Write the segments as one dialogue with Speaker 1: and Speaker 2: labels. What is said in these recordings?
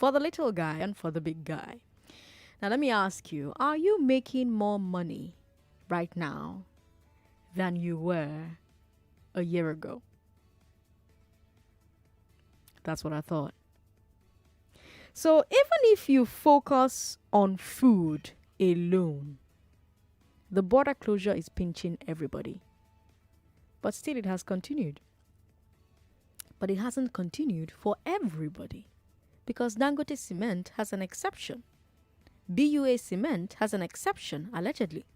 Speaker 1: for the little guy and for the big guy. Now, let me ask you, are you making more money right now than you were a year ago? That's what I thought. So even if you focus on food alone, the border closure is pinching everybody. But still it has continued. But it hasn't continued for everybody. Because Dangote Cement has an exception. BUA Cement has an exception, allegedly.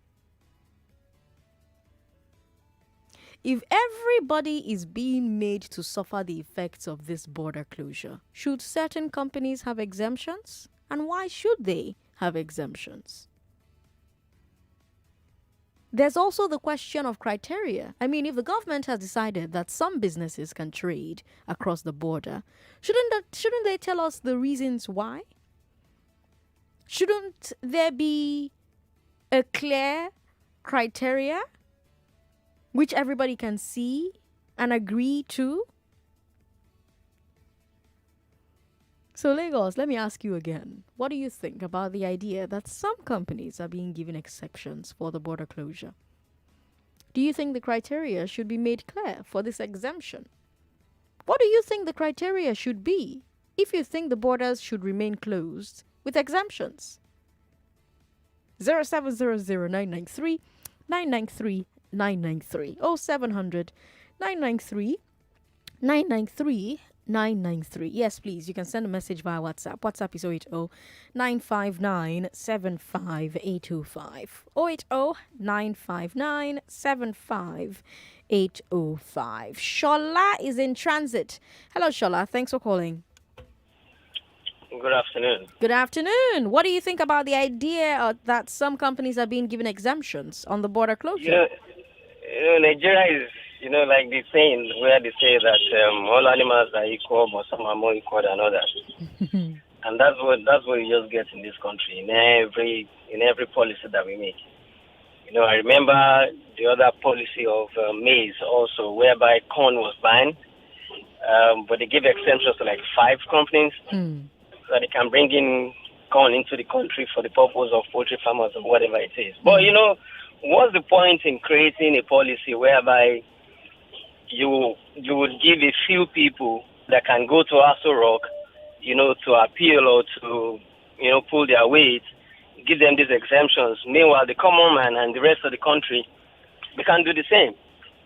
Speaker 1: If everybody is being made to suffer the effects of this border closure, should certain companies have exemptions? And why should they have exemptions? There's also the question of criteria. I mean, if the government has decided that some businesses can trade across the border, shouldn't they tell us the reasons why? Shouldn't there be a clear criteria which everybody can see and agree to? So Lagos, let me ask you again. What do you think about the idea that some companies are being given exceptions for the border closure? Do you think the criteria should be made clear for this exemption? What do you think the criteria should be if you think the borders should remain closed with exemptions? 0700993 993 993 0700 993 993 993. Yes, please. You can send a message via WhatsApp. WhatsApp is 080 959 75805. 080 959 75805. Shola is in transit. Hello, Shola. Thanks for calling.
Speaker 2: Good afternoon.
Speaker 1: Good afternoon. What do you think about the idea that some companies are being given exemptions on the border closure?
Speaker 2: Nigeria is, like the saying where they say that all animals are equal, but some are more equal than others. And that's what you just get in this country, in every policy that we make. I remember the other policy of maize also, whereby corn was banned, but they gave exemptions to like 5 companies. So they can bring in corn into the country for the purpose of poultry farmers or whatever it is. But, what's the point in creating a policy whereby you would give a few people that can go to Aso Rock, to appeal or to, pull their weight, give them these exemptions. Meanwhile, the common man and the rest of the country, they can't do the same.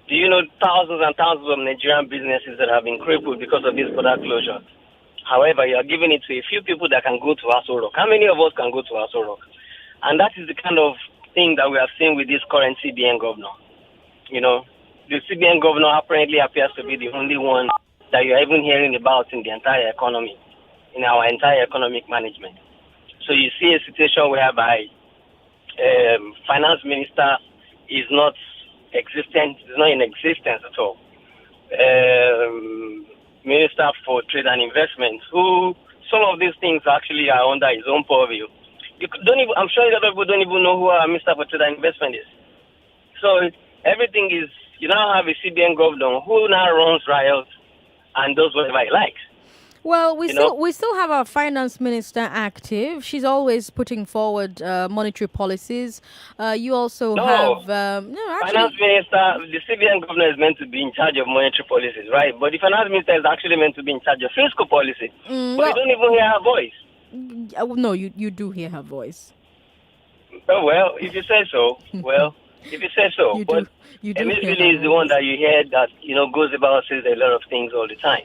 Speaker 2: Do you know thousands and thousands of Nigerian businesses that have been crippled because of this border closure? However, you are giving it to a few people that can go to Aso Rock. How many of us can go to Aso Rock? And that is the kind of thing that we have seen with this current CBN governor. The CBN governor apparently appears to be the only one that you're even hearing about in the entire economy, in our entire economic management. So you see a situation whereby finance minister is not existent, is not in existence at all. Minister for Trade and Investment, who some of these things actually are under his own purview. I'm sure a lot of people don't even know who our Minister for Trade and Investment is. So everything is, you now have a CBN governor who now runs riots and does whatever he likes.
Speaker 1: Well, we still have our finance minister active. She's always putting forward monetary policies. You also have
Speaker 2: finance minister. The CBN governor is meant to be in charge of monetary policies, right? But the finance minister is actually meant to be in charge of fiscal policy. But you don't even hear her voice.
Speaker 1: No, you do hear her voice.
Speaker 2: Oh well, if you say so. Well. If you say so, but Emefiele is the one that you hear that, goes about, says a lot of things all the time.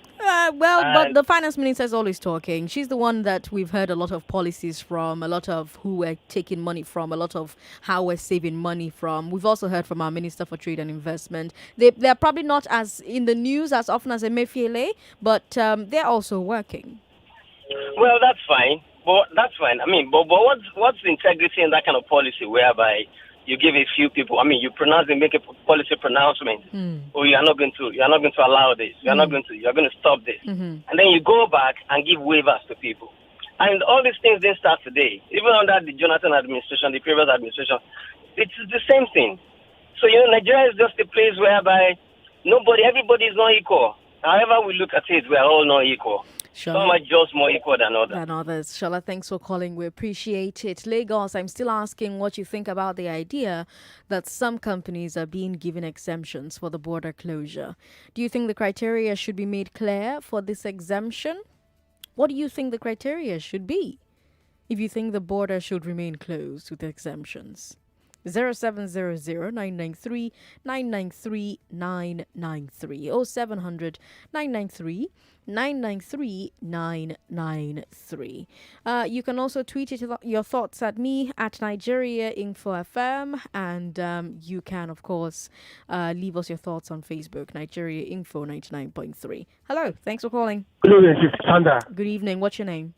Speaker 1: But the finance minister is always talking. She's the one that we've heard a lot of policies from, a lot of who we're taking money from, a lot of how we're saving money from. We've also heard from our Minister for Trade and Investment. They're probably not as in the news as often as Emefiele, but they're also working.
Speaker 2: Well, that's fine. But that's fine. I mean, but what's the integrity in that kind of policy whereby you give a few people, you pronounce and make a policy pronouncement. Oh, you're not going to allow this. You're going to stop this. And then you go back and give waivers to people. And all these things didn't start today. Even under the Jonathan administration, the previous administration, it's the same thing. So, Nigeria is just a place whereby everybody is not equal. However we look at it, we are all not equal. Some are just more equal than others.
Speaker 1: Shola, thanks for calling. We appreciate it. Lagos, I'm still asking what you think about the idea that some companies are being given exemptions for the border closure. Do you think the criteria should be made clear for this exemption? What do you think the criteria should be if you think the border should remain closed with exemptions? 0700-993-993-993 0700 993 993. You can also tweet your thoughts at me at Nigeria Info FM, and you can, of course, leave us your thoughts on Facebook, Nigeria Info 99.3. Hello, thanks for calling.
Speaker 3: Good evening, Sandra.
Speaker 1: Good evening. What's your name?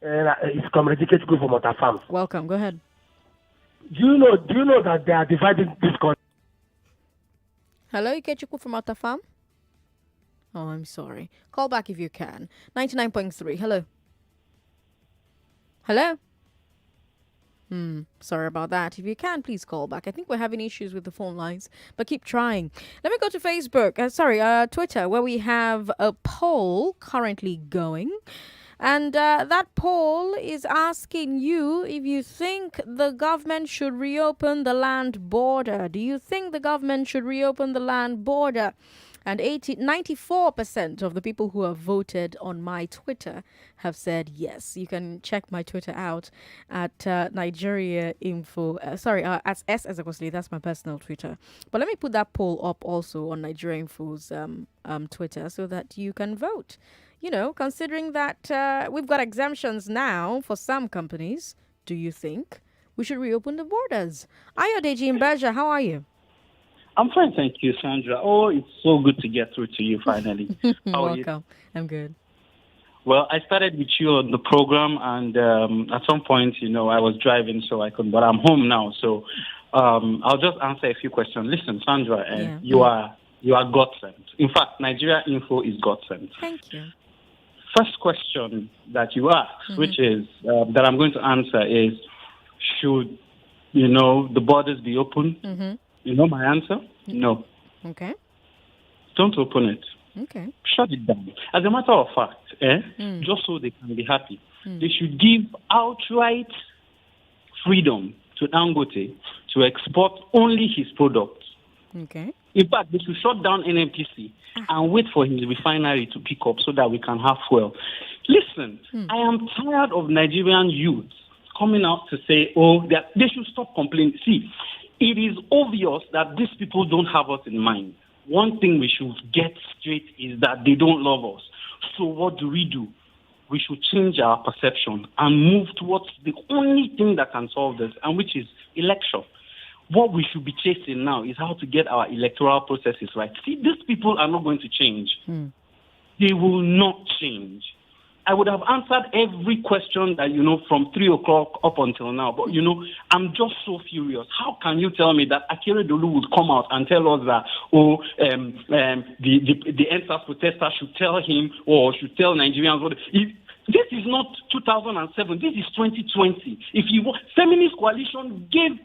Speaker 3: It's Comrade Ezekwesili from Farm.
Speaker 1: Welcome. Go ahead.
Speaker 3: Do you know that they are dividing this country?
Speaker 1: Hello, Ikechukwu from Farm. Oh, I'm sorry. Call back if you can. 99.3. Hello. Hello? Sorry about that. If you can, please call back. I think we're having issues with the phone lines, but keep trying. Let me go to Facebook. Twitter, where we have a poll currently going. And that poll is asking you if you think the government should reopen the land border. Do you think the government should reopen the land border? And 94% of the people who have voted on my Twitter have said yes. You can check my Twitter out at Nigeria Info. At S Ezekwesili. That's my personal Twitter. But let me put that poll up also on Nigeria Info's Twitter so that you can vote. You know, considering that we've got exemptions now for some companies, do you think we should reopen the borders? Ayodeji Mbeja, how are you?
Speaker 4: I'm fine, thank you, Sandra. Oh, it's so good to get through to you finally. How are you?
Speaker 1: Welcome. I'm good.
Speaker 4: Well, I started with you on the program, and at some point, I was driving, so I couldn't. But I'm home now, so I'll just answer a few questions. Listen, Sandra, you are God-sent. In fact, Nigeria Info is God-sent.
Speaker 1: Thank you.
Speaker 4: First question that you asked, which is that I'm going to answer, is should the borders be open? You know my answer? No.
Speaker 1: Okay.
Speaker 4: Don't open it.
Speaker 1: Okay.
Speaker 4: Shut it down. As a matter of fact, just so they can be happy, they should give outright freedom to Dangote to export only his products.
Speaker 1: Okay.
Speaker 4: In fact, they should shut down NNPC and wait for his refinery to pick up so that we can have fuel. Listen, I am tired of Nigerian youths coming out to say, they should stop complaining. See, it is obvious that these people don't have us in mind. One thing we should get straight is that they don't love us. So what do? We should change our perception and move towards the only thing that can solve this, and which is election. What we should be chasing now is how to get our electoral processes right. See, these people are not going to change. They will not change. I would have answered every question that, from 3 o'clock up until now. But, I'm just so furious. How can you tell me that Akere Dolu would come out and tell us that, the NSAS protesters should tell him or should tell Nigerians? This is not 2007. This is 2020. If you want, Feminist Coalition gave,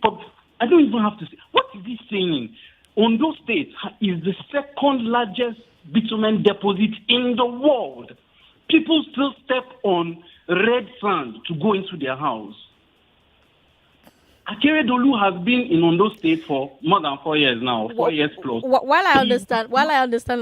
Speaker 4: I don't even have to say, what is he saying? Ondo State is the second largest bitumen deposit in the world. People still step on red sand to go into their house. Akere Dolu has been in Ondo State for more than 4 years now, 4 years plus.
Speaker 1: While I understand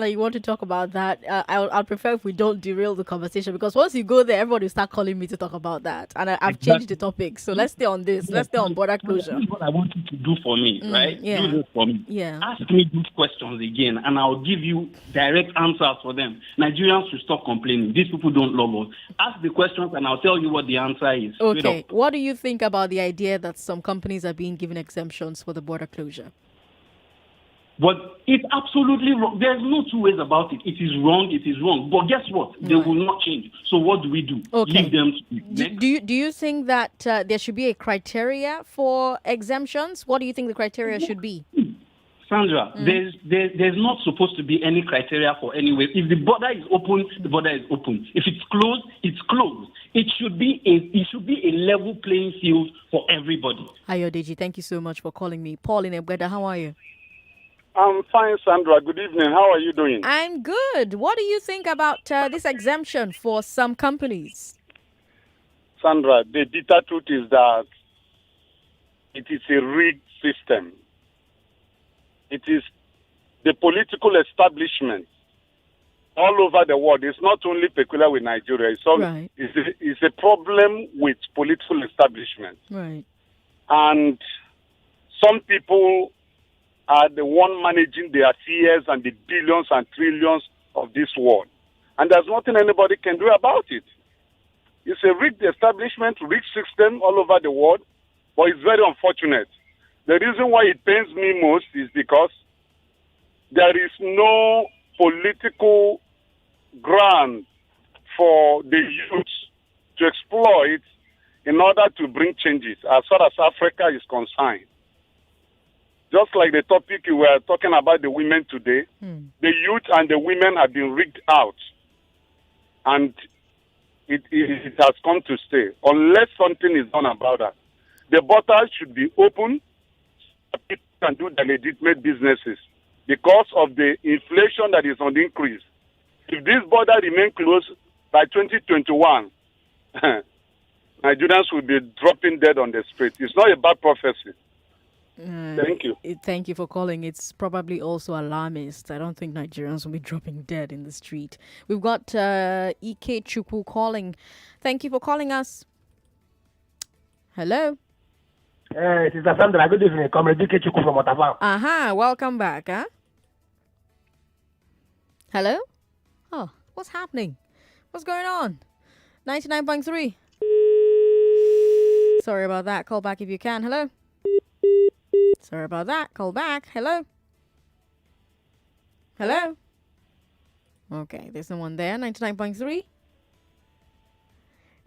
Speaker 1: that you want to talk about that, I'll prefer if we don't derail the conversation, because once you go there, everybody will start calling me to talk about that, and I've changed the topic. So let's stay on this. Let's stay on border closure.
Speaker 4: That's what I want you to do for me, right?
Speaker 1: Yeah.
Speaker 4: Do this for me.
Speaker 1: Yeah.
Speaker 4: Ask me these questions again, and I'll give you direct answers for them. Nigerians should stop complaining. These people don't love us. Ask the questions, and I'll tell you what the answer is.
Speaker 1: Okay. What do you think about the idea that some companies are being given exemptions for the border closure?
Speaker 4: But it's absolutely wrong. There's no two ways about it. It is wrong. But guess what? They will not change. So what do we do?
Speaker 1: Okay.
Speaker 4: Leave them to
Speaker 1: do you think that there should be a criteria for exemptions? What do you think the criteria should be?
Speaker 4: Sandra, there's not supposed to be any criteria for any way. If the border is open, the border is open. If it's closed, it's closed. It should be a level playing field for everybody.
Speaker 1: Ayodeji, thank you so much for calling me. Paul in Ebweda, how are you?
Speaker 5: I'm fine, Sandra. Good evening. How are you doing?
Speaker 1: I'm good. What do you think about this exemption for some companies?
Speaker 5: Sandra, the bitter truth is that it is a rigged system. It is the political establishment all over the world. It's not only peculiar with Nigeria.
Speaker 1: Right.
Speaker 5: It's a problem with political establishment.
Speaker 1: Right.
Speaker 5: And some people are the one managing the affairs and the billions and trillions of this world. And there's nothing anybody can do about it. It's a rigged establishment, rigged system all over the world, but it's very unfortunate. The reason why it pains me most is because there is no political ground for the youth to exploit in order to bring changes as far as Africa is concerned. Just like the topic you were talking about, the women today, the youth and the women have been rigged out. And it has come to stay. Unless something is done about that. The border should be open so people can do their legitimate businesses because of the inflation that is on the increase. If this border remains closed by 2021, Nigerians will be dropping dead on the street. It's not a bad prophecy. Thank you.
Speaker 1: Thank you for calling. It's probably also alarmist. I don't think Nigerians will be dropping dead in the street. We've got Ike Chukwu calling. Thank you for calling us. Hello.
Speaker 3: Sister Sandra, good evening. Comrade Ike Chukwu from Otafam.
Speaker 1: Welcome back. Hello? Oh, what's happening? What's going on? 99.3. Sorry about that. Call back if you can. Hello? Sorry about that. Call back. Hello? Hello? Okay, there's no one there. 99.3?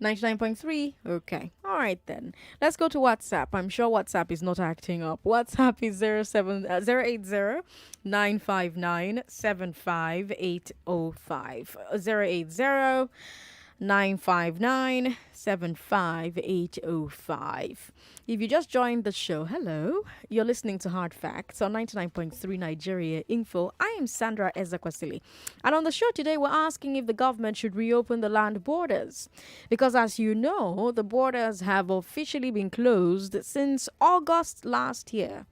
Speaker 1: 99.3? Okay. All right then. Let's go to WhatsApp. I'm sure WhatsApp is not acting up. WhatsApp is 080 959 75805. 080 959 75805. If you just joined the show, hello. You're listening to Hard Facts on 99.3 Nigeria Info. I am Sandra Ezekwesili. And on the show today, we're asking if the government should reopen the land borders. Because as you know, the borders have officially been closed since August last year.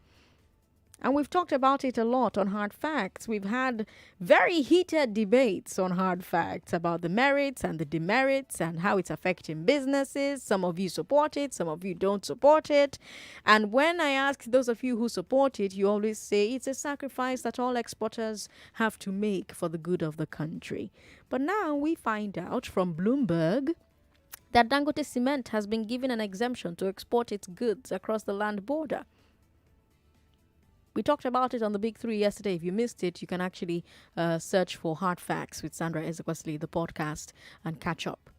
Speaker 1: And we've talked about it a lot on Hard Facts. We've had very heated debates on Hard Facts about the merits and the demerits and how it's affecting businesses. Some of you support it, some of you don't support it. And when I ask those of you who support it, you always say it's a sacrifice that all exporters have to make for the good of the country. But now we find out from Bloomberg that Dangote Cement has been given an exemption to export its goods across the land border. We talked about it on the Big Three yesterday. If you missed it, you can actually search for Hard Facts with Sandra Ezekwesili, the podcast, and catch up.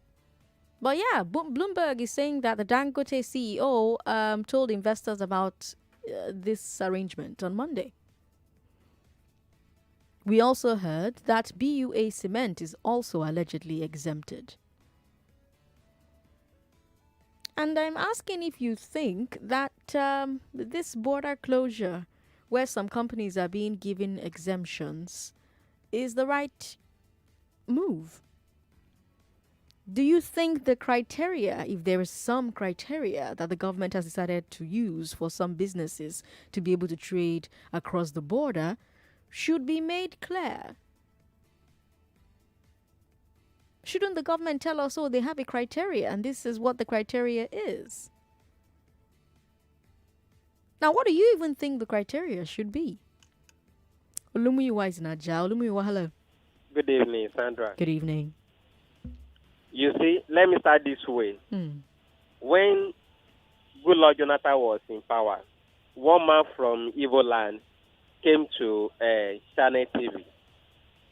Speaker 1: But yeah, Bloomberg is saying that the Dangote CEO told investors about this arrangement on Monday. We also heard that BUA Cement is also allegedly exempted. And I'm asking if you think that this border closure, where some companies are being given exemptions, is the right move. Do you think the criteria, if there is some criteria that the government has decided to use for some businesses to be able to trade across the border, should be made clear? Shouldn't the government tell us, oh, they have a criteria and this is what the criteria is? Now, what do you even think the criteria should be? Olumuyiwa is Naja. Olumuyiwa, hello.
Speaker 6: Good evening, Sandra.
Speaker 1: Good evening.
Speaker 6: You see, let me start this way. When Goodluck Jonathan was in power, one man from Igbo land came to Channel TV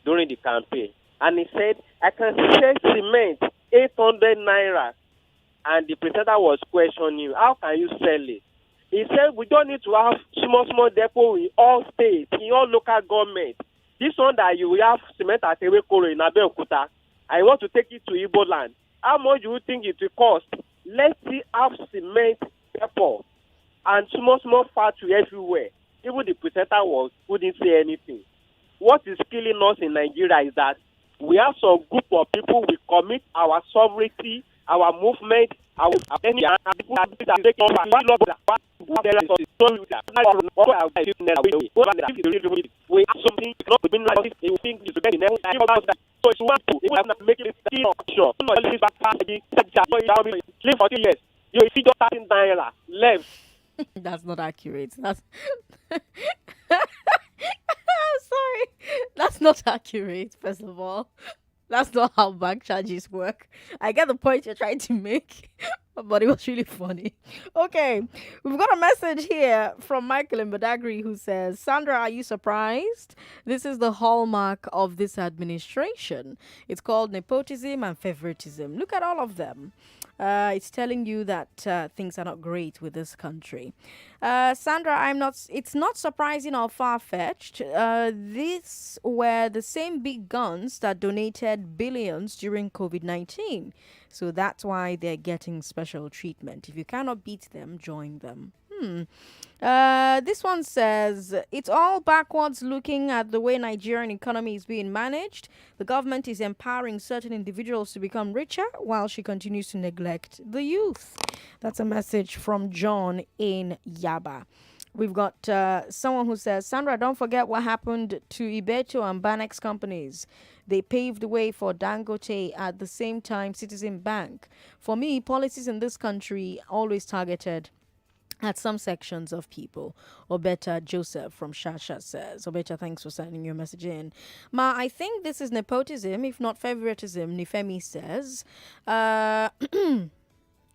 Speaker 6: during the campaign, and he said, I can sell cement 800 naira. And the presenter was questioning him, how can you sell it? He said, we don't need to have small depot in all states, in all local government. This one that you have cement at Ewekoro in Abeokuta, I want to take it to Igbo land. How much do you think it will cost? Let's see have cement depot and small factory everywhere. even the presenter wouldn't say anything. What is killing us in Nigeria is that we have some group of people we commit our sovereignty, our movement, our any people that take over. We have something not to be like you think is better than so it's one to make it sure. Live for 2 years. You see just $13 left.
Speaker 1: That's not accurate. That's sorry. That's not accurate, first of all. That's not how bank charges work. I get the point you're trying to make, but it was really funny. Okay, we've got a message here from Michael in Badagry who says, Sandra, are you surprised? This is the hallmark of this administration. It's called nepotism and favoritism. Look at all of them. It's telling you that things are not great with this country. Sandra, it's not surprising or far-fetched. These were the same big guns that donated billions during COVID-19. So that's why they're getting special treatment. If you cannot beat them, join them. This one says, it's all backwards looking at the way Nigerian economy is being managed. The government is empowering certain individuals to become richer while she continues to neglect the youth. That's a message from John in Yaba. We've got someone who says, Sandra, don't forget what happened to Ibeto and Banex companies. They paved the way for Dangote at the same time Citizen Bank. For me, policies in this country always targeted at some sections of people. Obeta Joseph from Shasha says. Obeta, thanks for sending your message in. Ma, I think this is nepotism, if not favoritism, Nifemi says.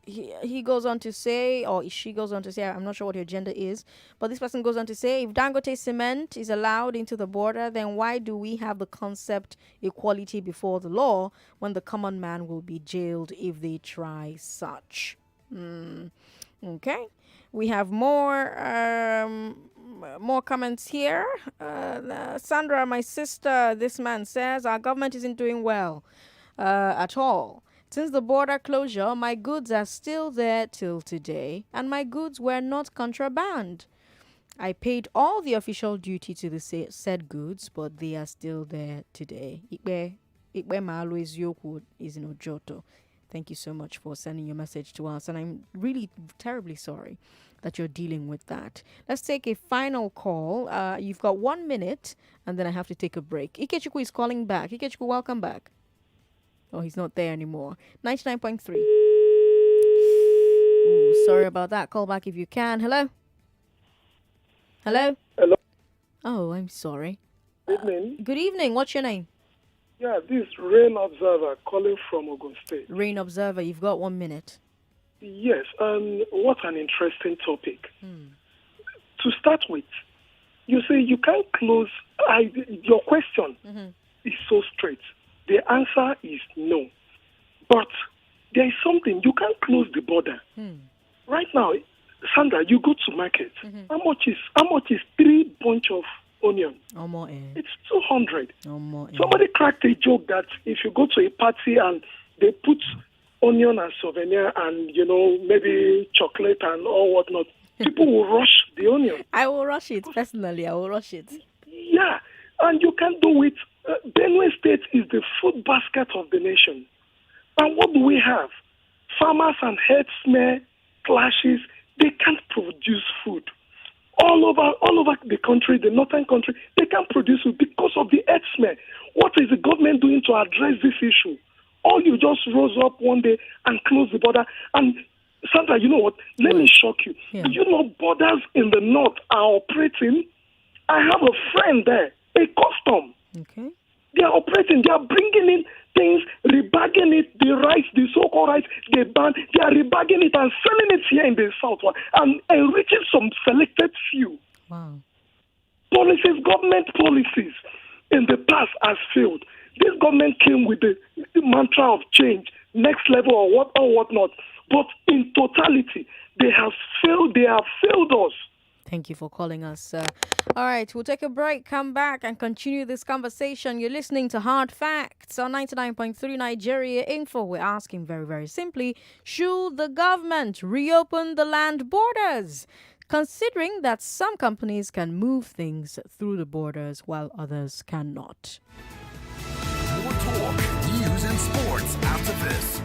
Speaker 1: He goes on to say, or she goes on to say, I'm not sure what your gender is, but this person goes on to say, if Dangote cement is allowed into the border, then why do we have the concept equality before the law when the common man will be jailed if they try such? Okay. We have more comments here. Sandra, my sister, this man says, our government isn't doing well at all. Since the border closure, my goods are still there till today, and my goods were not contraband. I paid all the official duty to the said goods, but they are still there today. Ikbe Malo Eziokwu is in Ojoto. Thank you so much for sending your message to us, and I'm really terribly sorry that you're dealing with that. Let's take a final call. You've got 1 minute, and then I have to take a break. Ikechukwu is calling back. Ikechukwu, welcome back. Oh, he's not there anymore. 99.3. Ooh, sorry about that. Call back if you can. Hello? Hello?
Speaker 7: Hello.
Speaker 1: Oh, I'm sorry.
Speaker 7: Good evening.
Speaker 1: Good evening. What's your name?
Speaker 7: Yeah, this is Rain Observer calling from Ogun State.
Speaker 1: Rain Observer, you've got 1 minute.
Speaker 7: Yes, what an interesting topic. To start with, you say you can't close. Your question is so straight. The answer is no. But there is something. You can't close the border. Right now, Sandra, you go to market. How much is 3 bunch of onion? It's 200. Somebody cracked a joke that if you go to a party and they put onion as souvenir and, maybe chocolate and all whatnot, people will rush the onion.
Speaker 1: I will rush it, personally. I will rush it.
Speaker 7: Yeah, and you can't do it. Benue State is the food basket of the nation. And what do we have? Farmers and herdsmen clashes. They can't produce food. All over the country, the northern country, they can't produce food because of the herdsmen. What is the government doing to address this issue? Or you just rose up one day and close the border. And Sandra, you know what? Let me shock you.
Speaker 1: Yeah.
Speaker 7: Do you know borders in the north are operating? I have a friend there, a custom.
Speaker 1: Okay.
Speaker 7: They are operating. They are bringing in things, rebagging it, the rice, the so-called rice, they ban. They are rebagging it and selling it here in the south and enriching some selected few.
Speaker 1: Wow.
Speaker 7: Government policies in the past has failed. This government came with the mantra of change, next level or whatnot. But in totality, they have failed. They have failed us.
Speaker 1: Thank you for calling us. All right, we'll take a break, come back and continue this conversation. You're listening to Hard Facts on 99.3 Nigeria Info. We're asking very, very simply, should the government reopen the land borders? considering that some companies can move things through the borders while others cannot.
Speaker 8: More talk, news, and sports after this.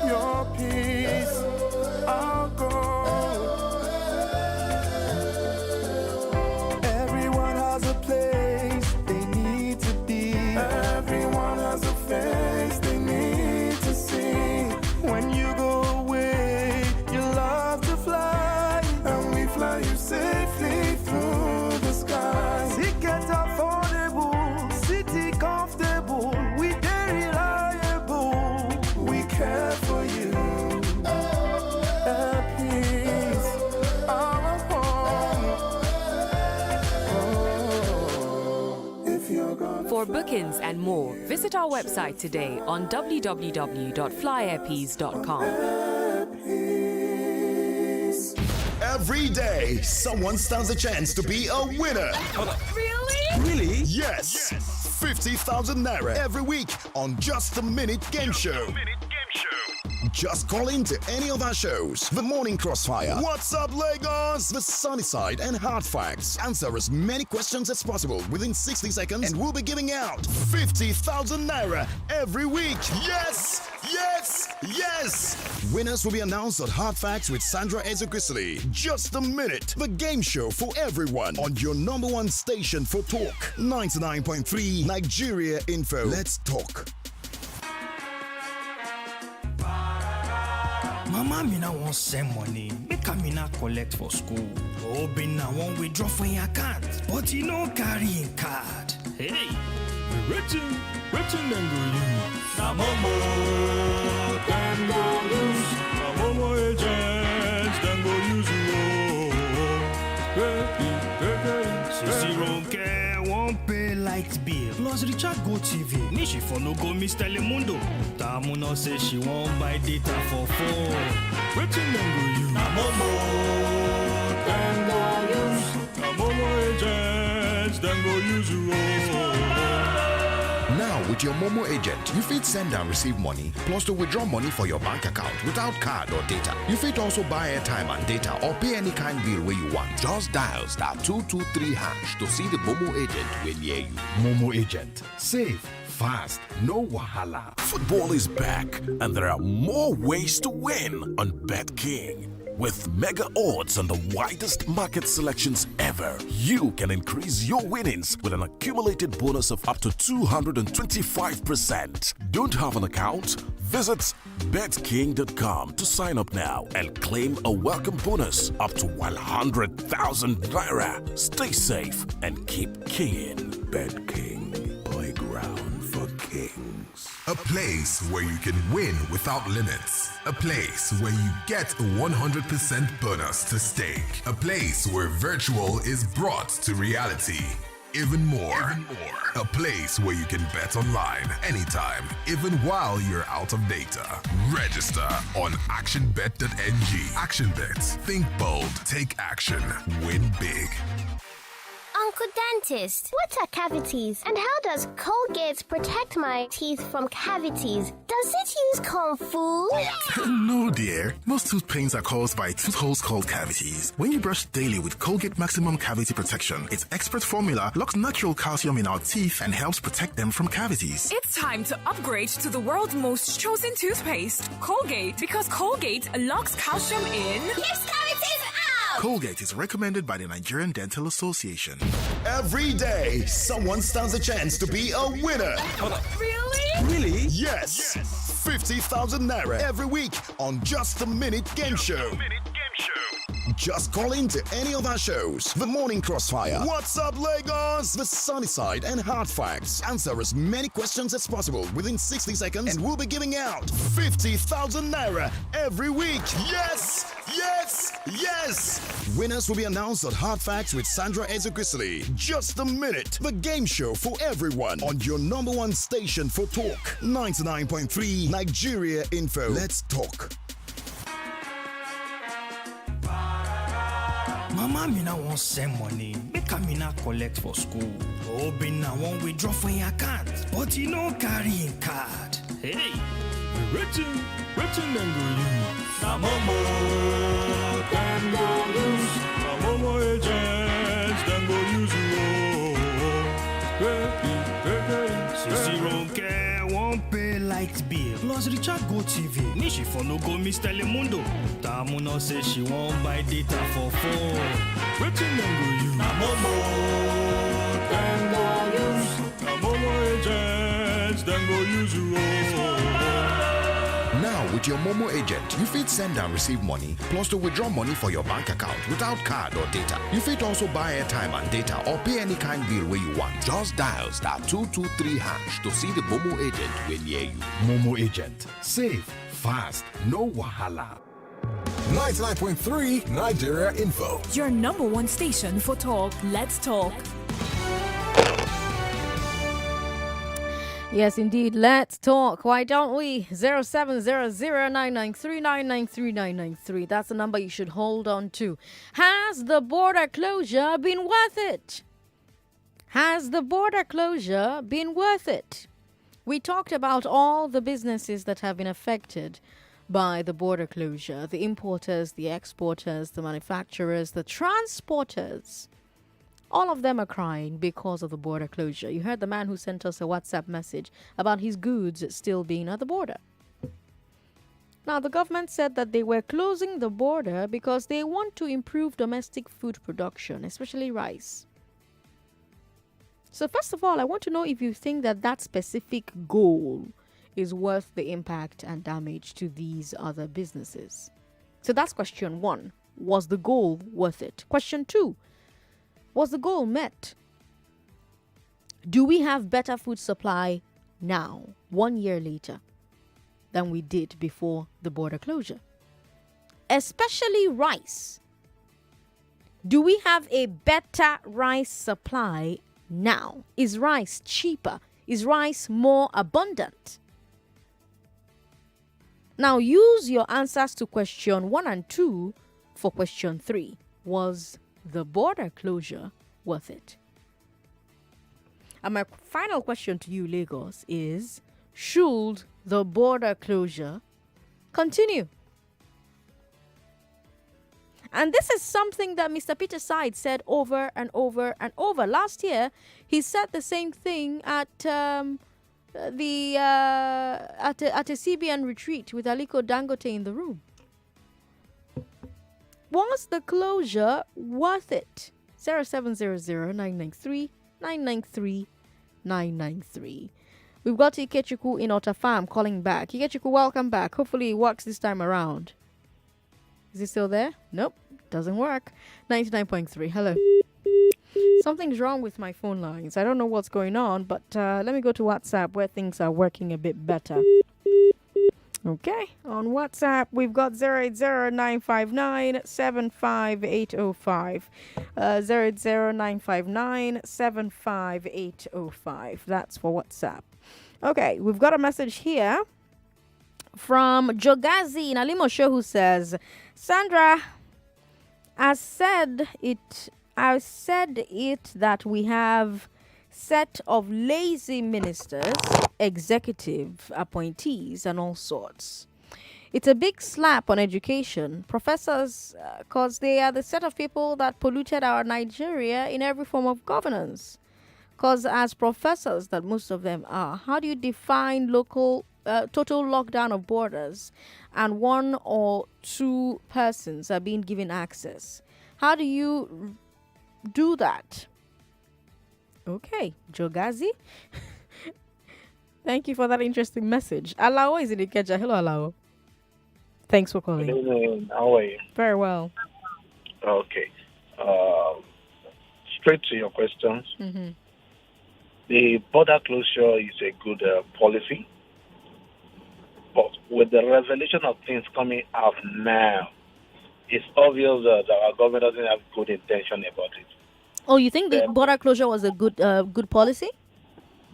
Speaker 9: Your peace, I'll go. Everyone has a place they need to be. Everyone has a face they need to see. When you go away, you love to fly, and we fly you safely through the sky. Ticket affordable, city comfortable, we very reliable, we care for you. Peace, our home. If you're gonna
Speaker 10: For bookings and more, visit our website today on www.flyairpeace.com.
Speaker 8: Every day, someone stands a chance to be a winner. Really? Yes. 50,000 naira every week on Just a Minute Game Show. Just call into any of our shows. The Morning Crossfire, What's Up Lagos, The Sunny Side, and Hard Facts. Answer as many questions as possible within 60 seconds, and we'll be giving out 50,000 naira every week. Yes! Yes! Yes! Winners will be announced on Hard Facts with Sandra Ezekwesili. Just a Minute, the game show for everyone on your number one station for talk. 99.3 Nigeria Info. Let's talk.
Speaker 11: Mama Mina won't send money, make Amina collect for school. Obina won't withdraw from your account, but you no carry in card. Hey, written then go use. Na Momo, then go use. Na Momo agents, then go use you. Sissy Ronke won't pay light bill. Plus Richard Go TV. Nishi for no go Miss Telemundo. Tamuno say she won't buy data for phone. Waiting then go use. Na Momo, then go use. Na Momo agents, then go use you.
Speaker 12: Now, with your Momo agent, you fit send and receive money, plus to withdraw money for your bank account without card or data. You fit also buy airtime and data or pay any kind bill where you want.
Speaker 8: Just dial *223# to see the Momo agent when near you.
Speaker 12: Momo agent. Safe, fast, no wahala.
Speaker 8: Football is back, and there are more ways to win on BetKing. With mega odds and the widest market selections ever, you can increase your winnings with an accumulated bonus of up to 225%. Don't have an account? Visit betking.com to sign up now and claim a welcome bonus up to 100,000 naira. Stay safe and keep kinging. BetKing, playground for kings.
Speaker 13: A place where you can win without limits. A place where you get a 100% bonus to stake. A place where virtual is brought to reality. Even more. A place where you can bet online anytime, even while you're out of data. Register on actionbet.ng. ActionBet. Think bold. Take action. Win big.
Speaker 14: Uncle Dentist, what are cavities? And how does Colgate protect my teeth from cavities? Does it use Kung Fu?
Speaker 15: No, dear. Most tooth pains are caused by tooth holes called cavities. When you brush daily with Colgate Maximum Cavity Protection, its expert formula locks natural calcium in our teeth and helps protect them from cavities.
Speaker 16: It's time to upgrade to the world's most chosen toothpaste, Colgate, because Colgate locks calcium in.
Speaker 14: Keeps cavities out!
Speaker 15: Colgate is recommended by the Nigerian Dental Association.
Speaker 8: Every day, someone stands a chance to be a winner.
Speaker 16: Really?
Speaker 8: Yes. 50,000 naira every week on Just a Minute Game Show. Just call into any of our shows. The Morning Crossfire, What's Up Lagos, The Sunny Side, and Hard Facts. Answer as many questions as possible within 60 seconds, and we'll be giving out 50,000 naira every week. Yes! Yes! Yes! Winners will be announced on Hard Facts with Sandra Ezekwesili. Just a Minute, the game show for everyone on your number one station for talk. 99.3 Nigeria Info. Let's talk.
Speaker 11: Mama Mama me now won't send money, make me now collect for school. Oh, be now one withdraw from your account, but you no carry in card. Hey, written then go use. Na Momo, then go use. Na Momo agents, then go use you. Sissy Ronke won't pay light bill. Plus Richard Go TV. Nishi for no go Miss Telemundo. Tamuno say she won't buy data for phone. Written then go use. Na Momo, then go use. Na Momo agents, then go use you.
Speaker 12: Now, with your Momo agent, you fit send and receive money, plus to withdraw money for your bank account without card or data. You fit also buy airtime and data or pay any kind bill where you want. Just dial *223# to see the Momo agent when near you.
Speaker 8: Momo agent. Safe, fast, no wahala. 99.3 Nigeria Info.
Speaker 16: Your number one station for talk. Let's talk.
Speaker 1: Yes, indeed. Let's talk. Why don't we? 0700-993-993-993. That's the number you should hold on to. Has the border closure been worth it? Has the border closure been worth it? We talked about all the businesses that have been affected by the border closure. The importers, the exporters, the manufacturers, the transporters. All of them are crying because of the border closure. You heard the man who sent us a WhatsApp message about his goods still being at the border. Now, the government said that they were closing the border because they want to improve domestic food production, especially rice. So first of all, I want to know if you think that that specific goal is worth the impact and damage to these other businesses. So that's question one. Was the goal worth it? Question two. Was the goal met? Do we have better food supply now, 1 year later, than we did before the border closure? Especially rice. Do we have a better rice supply now? Is rice cheaper? Is rice more abundant? Now use your answers to question 1 and 2 for question 3. Was the border closure worth it? And my final question to you, Lagos, is: should the border closure continue? And this is something that Mr. Peter Side said over and over and over. Last year, he said the same thing at a CBN retreat with Aliko Dangote in the room. Was the closure worth it? 0700-993-993-993. We've got Ikechukwu in Otafam calling back. Ikechukwu, welcome back. Hopefully it works this time around. Is it still there? Nope, doesn't work. 99.3, hello. Something's wrong with my phone lines. I don't know what's going on, but let me go to WhatsApp where things are working a bit better. Okay, on WhatsApp, we've got 080-959-75805. 080-959-75805. That's for WhatsApp. Okay, we've got a message here from Jogazi in Alimosho who says, Sandra, I said it that we have set of lazy ministers, executive appointees, and all sorts. It's a big slap on education. Professors, because they are the set of people that polluted our Nigeria in every form of governance. Because as professors, that most of them are, how do you define total lockdown of borders and 1 or 2 persons are being given access? How do you do that? Okay, Jogazi. Thank you for that interesting message. Alao is in Ikeja. Hello, Alao. Thanks for calling.
Speaker 17: Good evening. How are you?
Speaker 1: Very well.
Speaker 17: Okay. Straight to your questions.
Speaker 1: Mm-hmm.
Speaker 17: The border closure is a good policy. But with the revelation of things coming out now, it's obvious that our government doesn't have good intention about it.
Speaker 1: Oh, you think the border closure was a good policy?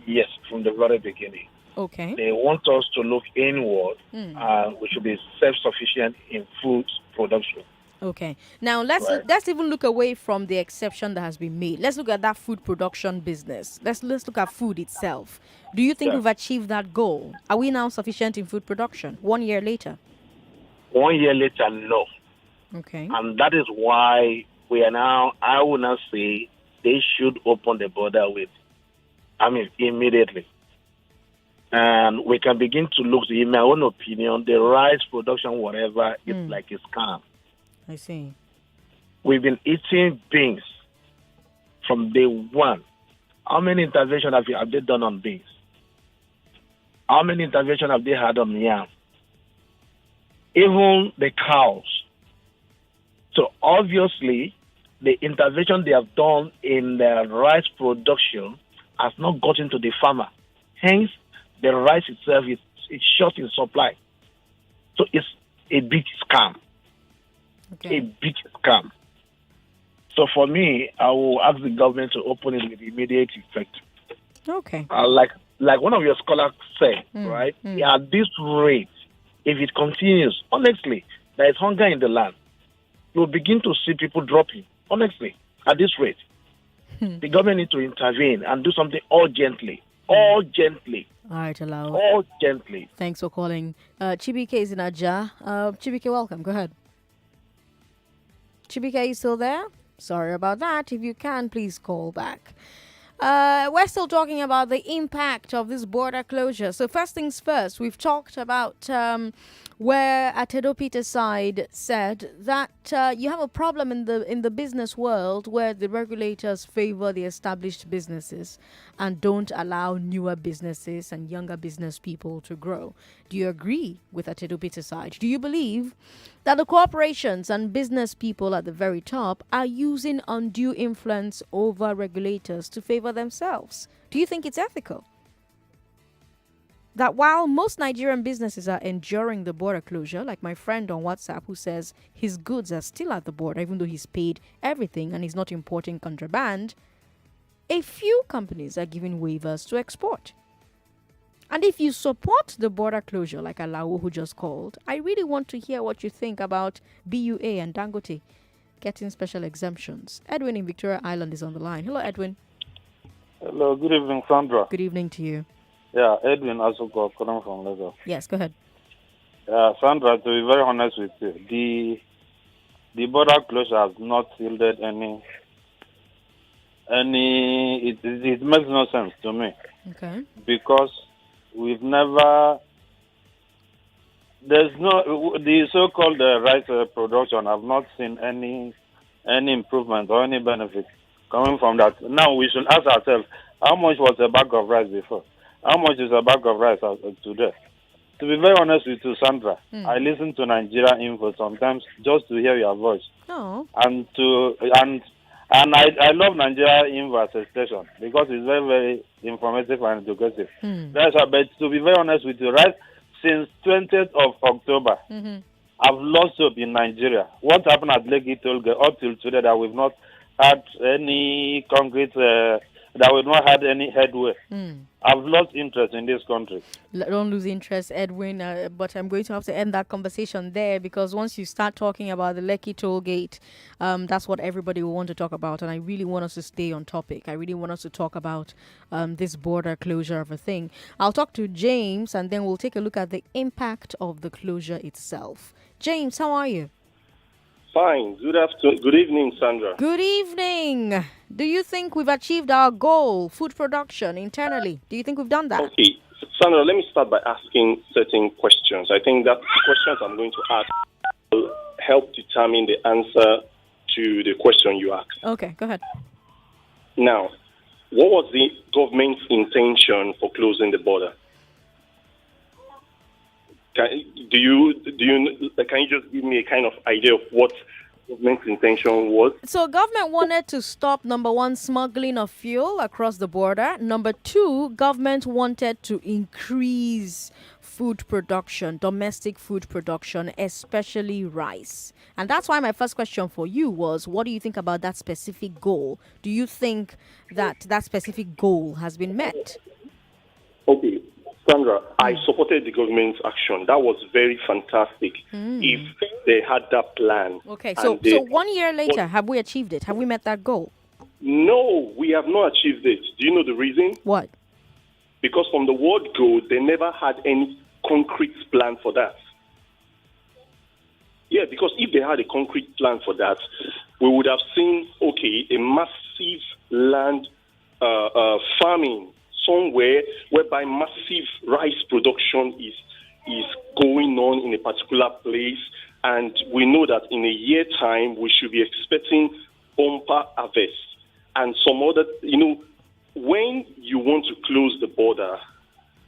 Speaker 17: Yes, from the very beginning.
Speaker 1: Okay.
Speaker 17: They want us to look inward, and we should be self-sufficient in food production.
Speaker 1: Okay. Now let's even look away from the exception that has been made. Let's look at that food production business. Let's look at food itself. Do you think we've achieved that goal? Are we now sufficient in food production 1 year later?
Speaker 5: 1 year later, no.
Speaker 1: Okay.
Speaker 5: And that is why we are now, I will now say they should open the border immediately. And we can begin to look, in my own opinion, the rice production, whatever, is like a scam.
Speaker 1: I see.
Speaker 5: We've been eating beans from day one. How many interventions have they done on beans? How many interventions have they had on yam? Even the cows. So obviously, the intervention they have done in the rice production has not gotten to the farmer. Hence, the rice itself is short in supply. So it's a big scam.
Speaker 1: Okay.
Speaker 5: A big scam. So for me, I will ask the government to open it with immediate effect.
Speaker 1: Okay.
Speaker 5: Like one of your scholars said, right? At this rate, if it continues, honestly, there is hunger in the land. You'll begin to see people dropping. Honestly, at this rate, the government needs to intervene and do something urgently. Urgently.
Speaker 1: All right, allow.
Speaker 5: Urgently.
Speaker 1: Thanks for calling. Chibike is in Aja. Chibike, welcome. Go ahead. Chibike, are you still there? Sorry about that. If you can, please call back. We're still talking about the impact of this border closure. So first things first, we've talked about where Atedo Peter's side said that you have a problem in the business world where the regulators favor the established businesses and don't allow newer businesses and younger business people to grow. Do you agree with Atedo Peter's side? Do you believe that the corporations and business people at the very top are using undue influence over regulators to favor themselves? Do you think it's ethical? That while most Nigerian businesses are enduring the border closure, like my friend on WhatsApp who says his goods are still at the border even though he's paid everything and he's not importing contraband, a few companies are giving waivers to export. And if you support the border closure, like Alao who just called, I really want to hear what you think about BUA and Dangote getting special exemptions. Edwin in Victoria Island is on the line. Hello, Edwin.
Speaker 18: Hello, good evening, Sandra.
Speaker 1: Good evening to you.
Speaker 18: Yeah, Edwin Asuko, calling from Lagos.
Speaker 1: Yes, go ahead.
Speaker 18: Sandra, to be very honest with you, the border closure has not yielded any. It makes no sense to me.
Speaker 1: Okay.
Speaker 18: Because we've never. The so-called rice production. I've not seen any improvement or any benefit coming from that. Now we should ask ourselves, how much was a bag of rice before? How much is a bag of rice today? To be very honest with you, Sandra, I listen to Nigeria Info sometimes just to hear your voice.
Speaker 1: Oh.
Speaker 18: And I love Nigeria Info as a station because it's very, very informative and educative. But to be very honest with you, right, since 20th of October, I've lost hope in Nigeria. What happened at Lekki Tollgate up till today that we've not had any concrete, that we've not had any headway. I've lost interest in this country.
Speaker 1: Don't lose interest, Edwin, but I'm going to have to end that conversation there because once you start talking about the Lekki toll gate, that's what everybody will want to talk about, and I really want us to stay on topic. I really want us to talk about this border closure of a thing. I'll talk to James, and then we'll take a look at the impact of the closure itself. James, how are you?
Speaker 19: Fine. Good evening, Sandra.
Speaker 1: Good evening. Do you think we've achieved our goal, food production, internally? Do you think we've done that?
Speaker 19: Okay. Sandra, let me start by asking certain questions. I think that questions I'm going to ask will help determine the answer to the question you asked.
Speaker 1: Okay, go ahead.
Speaker 19: Now, what was the government's intention for closing the border? Can you just give me a kind of idea of what government's intention was?
Speaker 1: So government wanted to stop, number one, smuggling of fuel across the border. Number two, government wanted to increase food production, domestic food production, especially rice. And that's why my first question for you was, what do you think about that specific goal? Do you think that specific goal has been met?
Speaker 19: Okay. Sandra, I supported the government's action. That was very fantastic. If they had that plan.
Speaker 1: Okay, so 1 year later, have we achieved it? Have we met that goal?
Speaker 19: No, we have not achieved it. Do you know the reason?
Speaker 1: What?
Speaker 19: Because from the word go, they never had any concrete plan for that. Yeah, because if they had a concrete plan for that, we would have seen, a massive land farming somewhere whereby massive rice production is going on in a particular place. And we know that in a year time, we should be expecting bumper harvest. And some other, when you want to close the border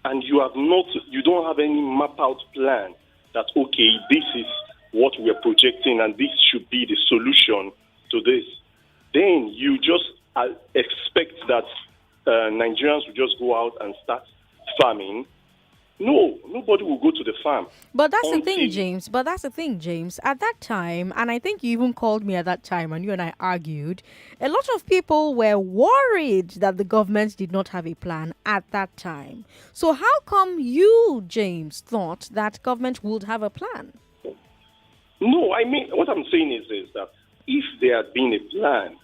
Speaker 19: and you don't have any map out plan that, this is what we are projecting and this should be the solution to this, then you just expect that Nigerians will just go out and start farming. No, nobody will go to the farm.
Speaker 1: But that's the thing, James. At that time, and I think you even called me at that time and you and I argued, a lot of people were worried that the government did not have a plan at that time. So how come you, James, thought that government would have a plan?
Speaker 19: No, I mean, what I'm saying is that if there had been a plan,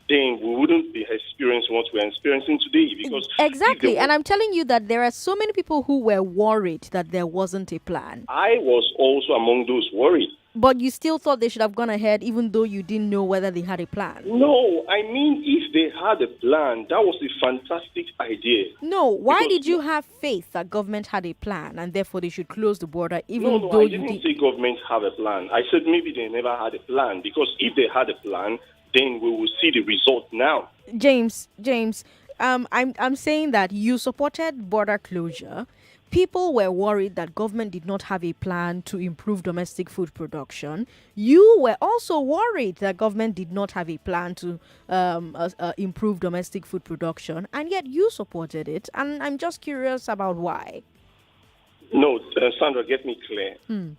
Speaker 19: then we wouldn't be experiencing what we're experiencing today. Because
Speaker 1: exactly, and I'm telling you that there are so many people who were worried that there wasn't a plan.
Speaker 19: I was also among those worried.
Speaker 1: But you still thought they should have gone ahead even though you didn't know whether they had a plan?
Speaker 19: No, I mean, if they had a plan, that was a fantastic idea.
Speaker 1: No, why did you have faith that government had a plan and therefore they should close the border even though
Speaker 19: I didn't say government have a plan. I said maybe they never had a plan, because if they had a plan, then we will see the result now.
Speaker 1: James, I'm saying that you supported border closure. People were worried that government did not have a plan to improve domestic food production. You were also worried that government did not have a plan to improve domestic food production, and yet you supported it. And I'm just curious about why.
Speaker 19: No, Sandra, get me clear. When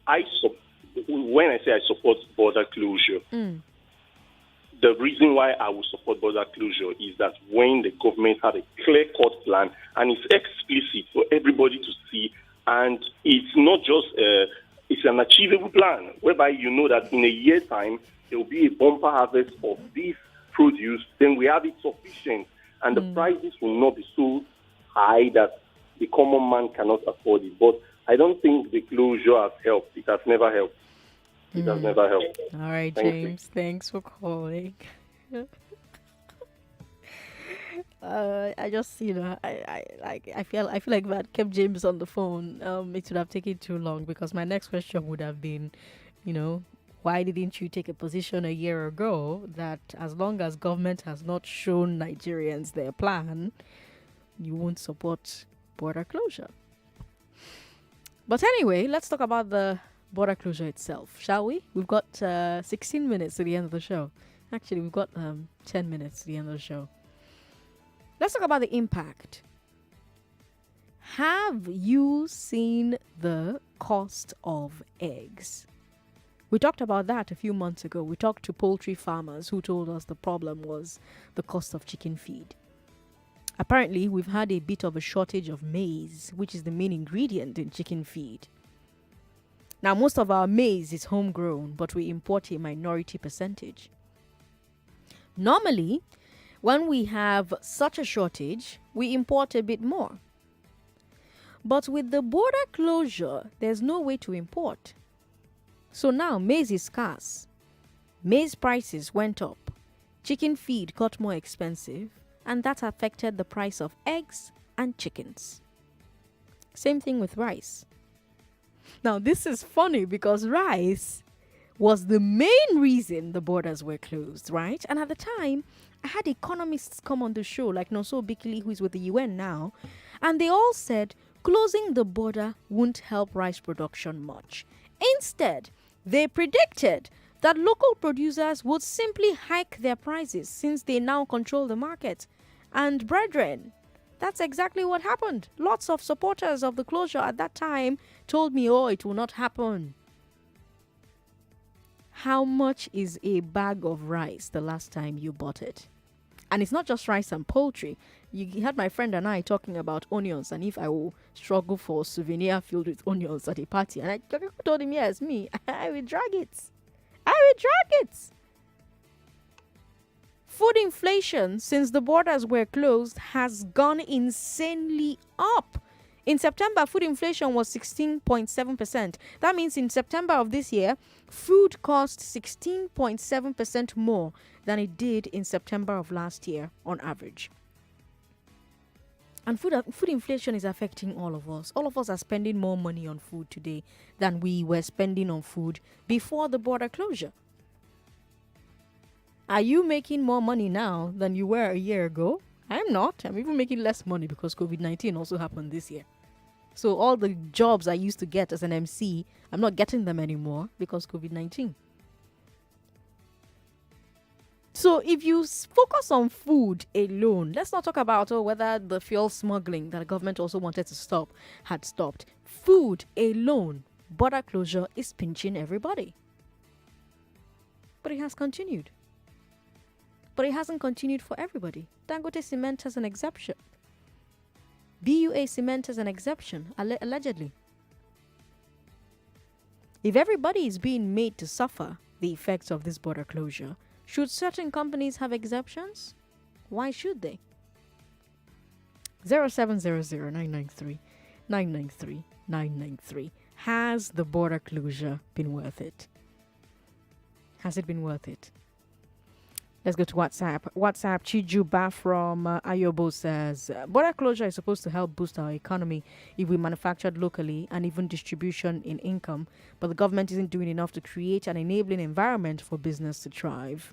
Speaker 19: I say I support border closure, the reason why I will support border closure is that when the government had a clear-cut plan and it's explicit for everybody to see, and it's not just it's an achievable plan whereby you know that in a year's time there will be a bumper harvest of this produce, then we have it sufficient, and the prices will not be so high that the common man cannot afford it. But I don't think the closure has helped. It has never helped. It has never helped.
Speaker 1: All right, James. Thanks for calling. I just, I feel like if I had kept James on the phone, it would have taken too long, because my next question would have been, why didn't you take a position a year ago that as long as government has not shown Nigerians their plan, you won't support border closure? But anyway, let's talk about the border closure itself, shall we? We've got 16 minutes to the end of the show. Actually, we've got 10 minutes to the end of the show. Let's talk about the impact. Have you seen the cost of eggs? We talked about that a few months ago. We talked to poultry farmers who told us the problem was the cost of chicken feed. Apparently, we've had a bit of a shortage of maize, which is the main ingredient in chicken feed. Now, most of our maize is homegrown, but we import a minority percentage. Normally, when we have such a shortage, we import a bit more. But with the border closure, there's no way to import. So now maize is scarce. Maize prices went up. Chicken feed got more expensive, and that affected the price of eggs and chickens. Same thing with rice. Now, this is funny because rice was the main reason the borders were closed, right? And at the time, I had economists come on the show, like Nonso Bikili, who is with the UN now, and they all said closing the border won't help rice production much. Instead, they predicted that local producers would simply hike their prices since they now control the market. And brethren, that's exactly what happened. Lots of supporters of the closure at that time told me, it will not happen. How much is a bag of rice the last time you bought it? And it's not just rice and poultry. You had my friend and I talking about onions, and if I will struggle for a souvenir filled with onions at a party. And I told him, yes, me, I will drag it. Food inflation since the borders were closed has gone insanely up. In September, food inflation was 16.7%. That means in September of this year, food cost 16.7% more than it did in September of last year on average. And food inflation is affecting all of us. All of us are spending more money on food today than we were spending on food before the border closure. Are you making more money now than you were a year ago? I'm not. I'm even making less money because COVID-19 also happened this year. So all the jobs I used to get as an MC, I'm not getting them anymore because COVID-19. So if you focus on food alone, let's not talk about whether the fuel smuggling that the government also wanted to stop had stopped. Food alone, border closure is pinching everybody. But it has continued. But it hasn't continued for everybody. Dangote Cement has an exception. BUA Cement has an exception, allegedly. If everybody is being made to suffer the effects of this border closure, should certain companies have exceptions? Why should they? 0700-993-993. Has the border closure been worth it? Has it been worth it? Let's go to WhatsApp. Chijuba from Ayobo says, border closure is supposed to help boost our economy if we manufactured locally and even distribution in income. But the government isn't doing enough to create an enabling environment for business to thrive.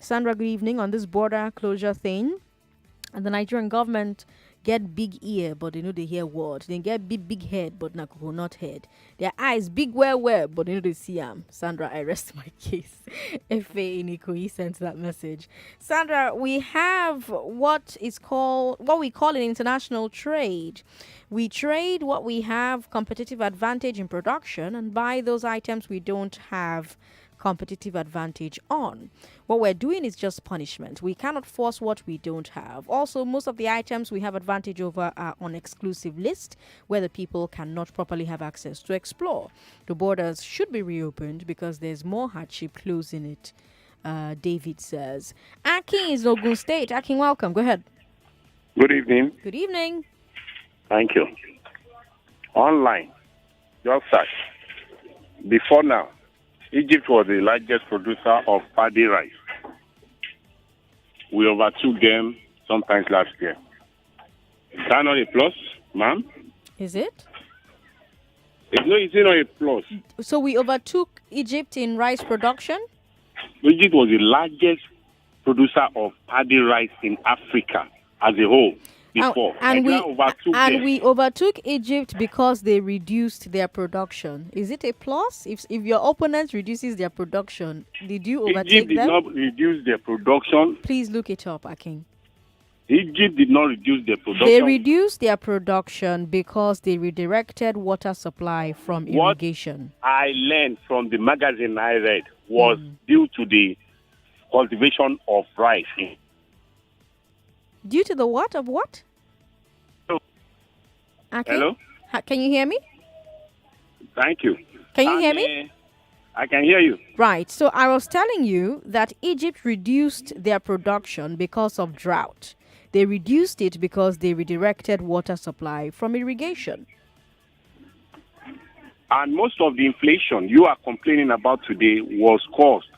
Speaker 1: Sandra, good evening. On this border closure thing, and the Nigerian government get big ear, but they know they hear word. They get big head, but not head. Their eyes big well, but they know they see them. Sandra, I rest my case. F.A. Inikoyi sent that message. Sandra, we have what we call in international trade. We trade what we have competitive advantage in production and buy those items we don't have competitive advantage on. What we're doing is just punishment. We cannot force what we don't have. Also, most of the items we have advantage over are on exclusive list where the people cannot properly have access to explore. The borders should be reopened because there's more hardship closing it, David says. Akin is Ogun State. Akin, welcome. Go ahead.
Speaker 5: Good evening.
Speaker 1: Good evening.
Speaker 5: Thank you. Online, just search. Before now, Egypt was the largest producer of paddy rice. We overtook them sometimes last year. Is that not a plus, ma'am?
Speaker 1: Is it?
Speaker 5: It's not a plus.
Speaker 1: So we overtook Egypt in rice production?
Speaker 5: Egypt was the largest producer of paddy rice in Africa as a whole before.
Speaker 1: And we overtook Egypt because they reduced their production. Is it a plus? If your opponent reduces their production, did you overtake them?
Speaker 5: Egypt did not reduce their production.
Speaker 1: Please look it up, Akin.
Speaker 5: Egypt did not reduce their production.
Speaker 1: They reduced their production because they redirected water supply from irrigation.
Speaker 5: What I learned from the magazine I read was due to the cultivation of rice.
Speaker 1: Due to the what of what? Akin?
Speaker 5: Hello?
Speaker 1: Can you hear me?
Speaker 5: Thank you.
Speaker 1: Can you hear me?
Speaker 5: I can hear you.
Speaker 1: Right. So I was telling you that Egypt reduced their production because of drought. They reduced it because they redirected water supply from irrigation.
Speaker 5: And most of the inflation you are complaining about today was caused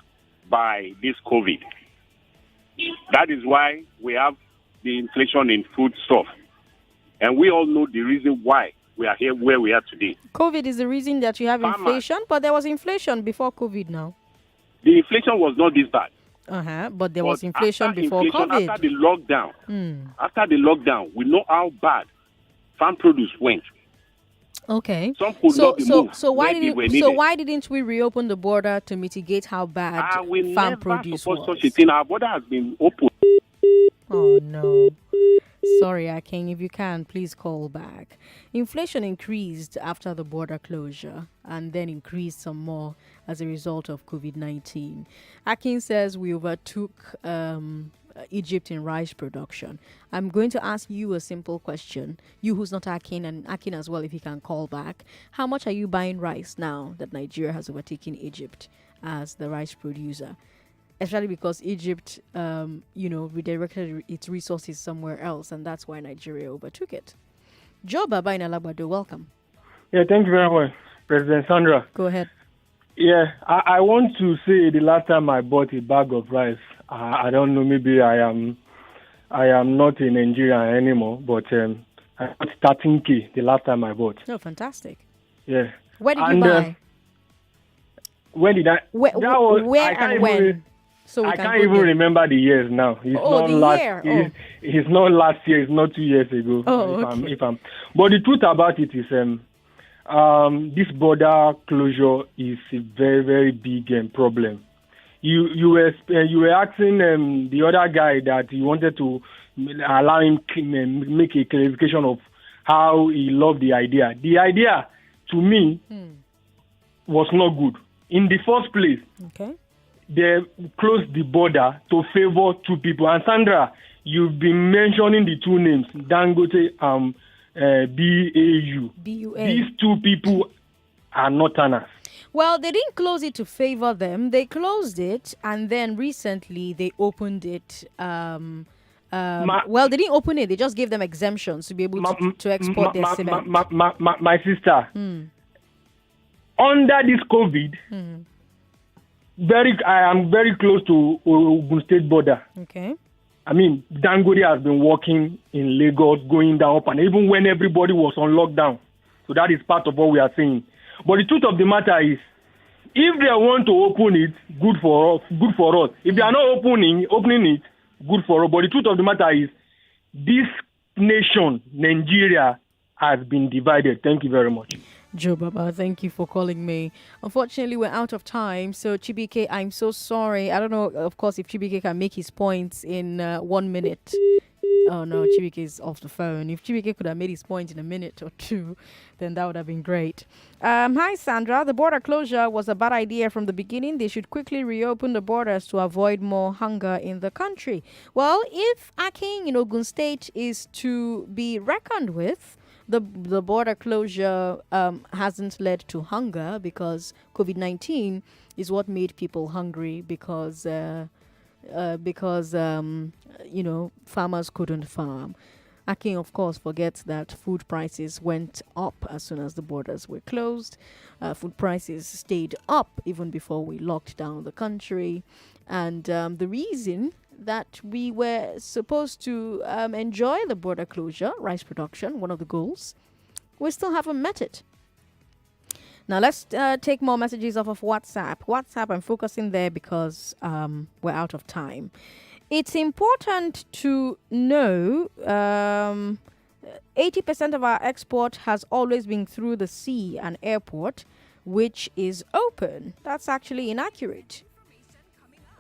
Speaker 5: by this COVID. That is why we have the inflation in food stuff. And we all know the reason why we are here where we are today.
Speaker 1: COVID is the reason that you have inflation, but there was inflation before COVID now.
Speaker 5: The inflation was not this bad.
Speaker 1: But there was inflation before COVID.
Speaker 5: After the lockdown, we know how bad farm produce went.
Speaker 1: Okay.
Speaker 5: Some could not be moved.
Speaker 1: So why didn't we reopen the border to mitigate how bad farm produce was?
Speaker 5: Such a thing. Our border has been open.
Speaker 1: Oh no. Sorry, Akin, if you can, please call back. Inflation increased after the border closure and then increased some more as a result of COVID-19. Akin says we overtook Egypt in rice production. I'm going to ask you a simple question. You who's not Akin, and Akin as well, if he can call back. How much are you buying rice now that Nigeria has overtaken Egypt as the rice producer? Especially because Egypt, redirected its resources somewhere else, and that's why Nigeria overtook it. Joe Baba in Alabado, welcome.
Speaker 3: Yeah, thank you very much, President Sandra.
Speaker 1: Go ahead.
Speaker 3: Yeah, I want to say the last time I bought a bag of rice, I don't know, maybe I am not in Nigeria anymore, but I bought 13K the last time I bought.
Speaker 1: Oh, fantastic.
Speaker 3: Yeah.
Speaker 1: Where did you buy?
Speaker 3: When did I?
Speaker 1: Where and when? So
Speaker 3: I can't even remember the years now. It's It's not last year. It's not 2 years ago. But the truth about it is, this border closure is a very, very big problem. You were asking the other guy that you wanted to allow him make a clarification of how he loved the idea. The idea, to me, was not good. In the first place, they closed the border to favor two people. And Sandra, you've been mentioning the two names, Dangote and BAU. These two people are Northerners.
Speaker 1: Well, they didn't close it to favor them. They closed it, and then recently they opened it. Well, they didn't open it. They just gave them exemptions to be able to export their cement.
Speaker 3: My sister, under this COVID, I am very close to Ogun State border.
Speaker 1: Okay.
Speaker 3: I mean, Dangote has been working in Lagos, going down up, and even when everybody was on lockdown. So that is part of what we are saying. But the truth of the matter is, if they want to open it, good for us. If they are not opening it, good for us. But the truth of the matter is, this nation, Nigeria, has been divided. Thank you very much.
Speaker 1: Joe Baba, thank you for calling me. Unfortunately, we're out of time. So, Chibike, I'm so sorry. I don't know, of course, if Chibike can make his points in 1 minute. Oh, no, Chibike is off the phone. If Chibike could have made his point in a minute or two, then that would have been great. Hi, Sandra. The border closure was a bad idea from the beginning. They should quickly reopen the borders to avoid more hunger in the country. Well, if Akin in Ogun State is to be reckoned with, the border closure hasn't led to hunger, because COVID-19 is what made people hungry, because farmers couldn't farm. Akin, of course, forgets that food prices went up as soon as the borders were closed. Food prices stayed up even before we locked down the country. And the reason that we were supposed to enjoy the border closure, rice production, one of the goals, we still haven't met it. Now, let's take more messages off of WhatsApp. WhatsApp, I'm focusing there because we're out of time. It's important to know 80% of our export has always been through the sea and airport, which is open. That's actually inaccurate.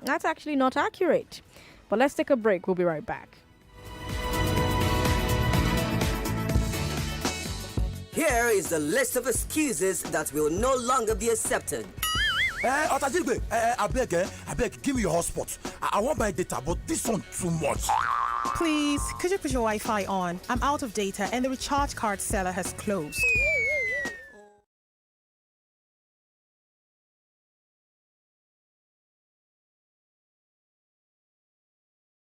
Speaker 1: That's actually not accurate. But let's take a break. We'll be right back.
Speaker 20: Here is the list of excuses that will no longer be accepted.
Speaker 21: I beg, give me your hotspot. I want my data, but this one too much.
Speaker 22: Please, could you put your Wi-Fi on? I'm out of data and the recharge card seller has closed.